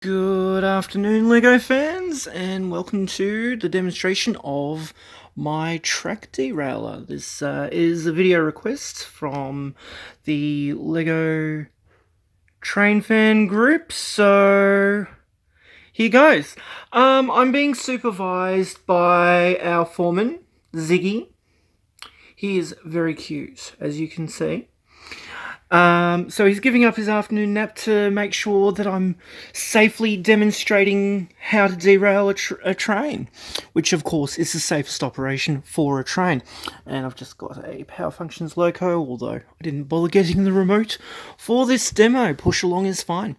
Good afternoon, LEGO fans, and welcome to the demonstration of my track derailer. This is a video request from the LEGO train fan group, so here goes. I'm being supervised by our foreman, Ziggy. He is very cute, as you can see. So he's giving up his afternoon nap to make sure that I'm safely demonstrating how to derail a train, which of course is the safest operation for a train. And I've just got a Power Functions loco, although I didn't bother getting the remote for this demo. Push along is fine.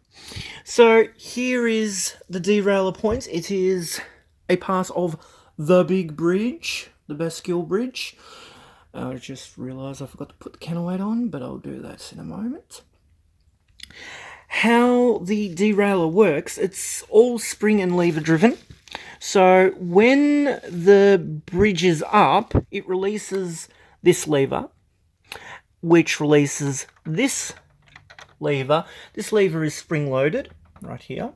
So here is the derailer point. It is a part of the big bridge, the Bascule Bridge. I just realised I forgot to put the counterweight on, but I'll do that in a moment. How the derailer works, it's all spring and lever driven. So when the bridge is up, it releases this lever, which releases this lever. This lever is spring loaded, right here.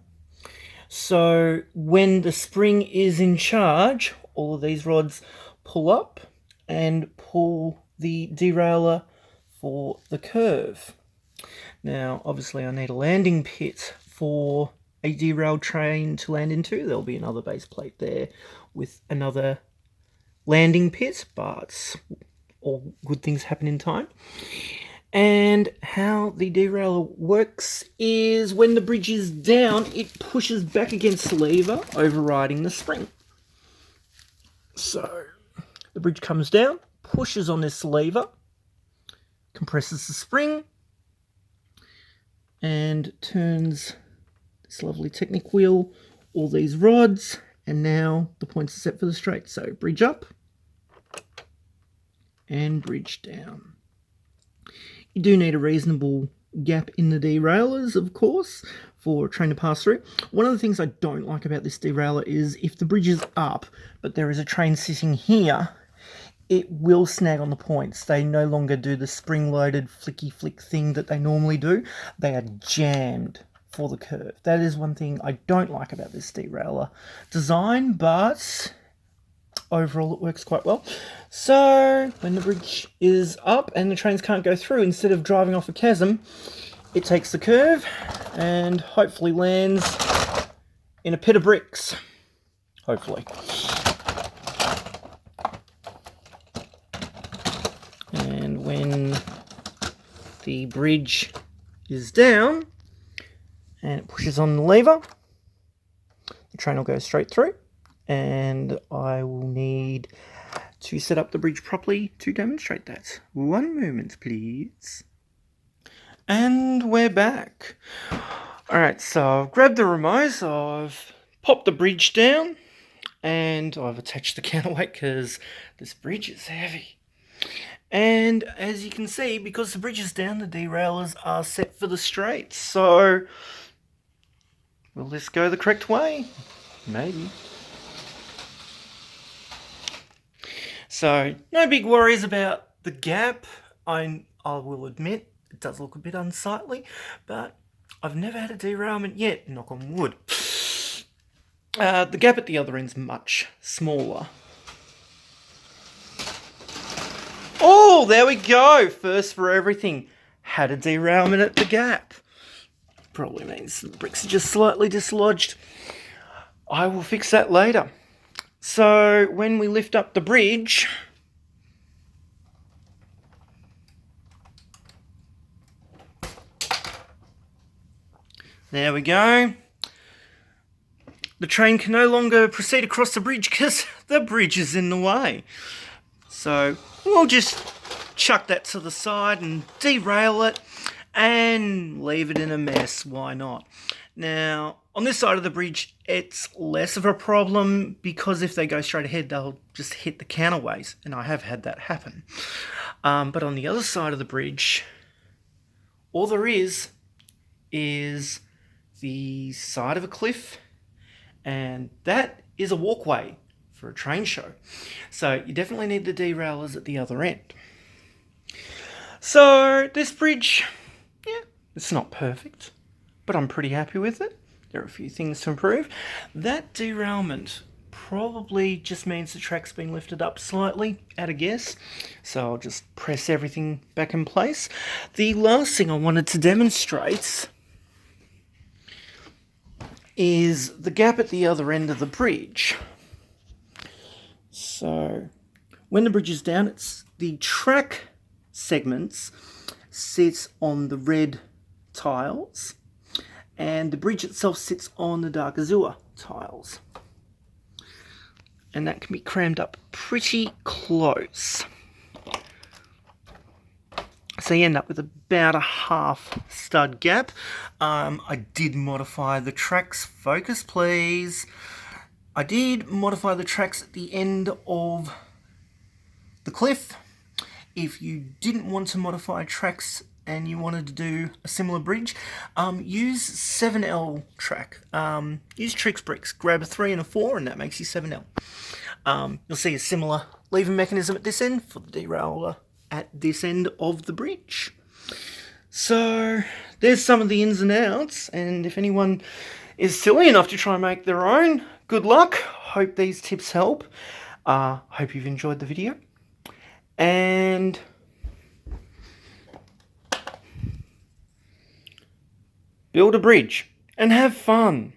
So when the spring is in charge, all of these rods pull up and pull the derailer for the curve. Now, obviously I need a landing pit for a derailed train to land into. There'll be another base plate there with another landing pit, but all good things happen in time. And how the derailer works is when the bridge is down, it pushes back against the lever, overriding the spring. So the bridge comes down, pushes on this lever, compresses the spring, and turns this lovely Technic wheel, all these rods, and now the points are set for the straight. So bridge up and bridge down. You do need a reasonable gap in the derailers, of course, for a train to pass through. One of the things I don't like about this derailer is if the bridge is up, but there is a train sitting here, it will snag on the points. They no longer do the spring-loaded flicky flick thing that they normally do. They are jammed for the curve. That is one thing I don't like about this derailer design, but overall it works quite well. So when the bridge is up and the trains can't go through, instead of driving off a chasm, it takes the curve and hopefully lands in a pit of bricks. Hopefully. And when the bridge is down and it pushes on the lever, the train will go straight through, and I will need to set up the bridge properly to demonstrate that. One moment, please. And we're back. Alright, so I've grabbed the remote, I've popped the bridge down, and I've attached the counterweight because this bridge is heavy. And as you can see, because the bridge is down, the derailers are set for the straight. So, will this go the correct way? Maybe. So, no big worries about the gap. I will admit, it does look a bit unsightly, but I've never had a derailment yet, knock on wood. The gap at the other end's much smaller. Oh, there we go. First for everything. Had a derailment at the gap. Probably means the bricks are just slightly dislodged. I will fix that later. So when we lift up the bridge, there we go. The train can no longer proceed across the bridge because the bridge is in the way. So we'll just chuck that to the side and derail it and leave it in a mess. Why not? Now, on this side of the bridge, it's less of a problem because if they go straight ahead, they'll just hit the counterways, and I have had that happen. But on the other side of the bridge, all there is the side of a cliff, and that is a walkway for a train show. So you definitely need the derailers at the other end. So this bridge, yeah, it's not perfect, but I'm pretty happy with it. there are a few things to improve. That derailment probably just means the track's been lifted up slightly, at a guess. So I'll just press everything back in place. The last thing I wanted to demonstrate is the gap at the other end of the bridge. So when the bridge is down, the track segments sit on the red tiles and the bridge itself sits on the dark azure tiles. And that can be crammed up pretty close. So you end up with about a half stud gap. I did modify the tracks. Focus, please. I did modify the tracks at the end of the cliff. If you didn't want to modify tracks and you wanted to do a similar bridge, use 7L track. Use Trixbrix. Grab a 3 and a 4 and that makes you 7L. You'll see a similar lever mechanism at this end for the derailer at this end of the bridge. So there's some of the ins and outs, and if anyone is silly enough to try and make their own, good luck. Hope these tips help. Hope you've enjoyed the video, and build a bridge and have fun.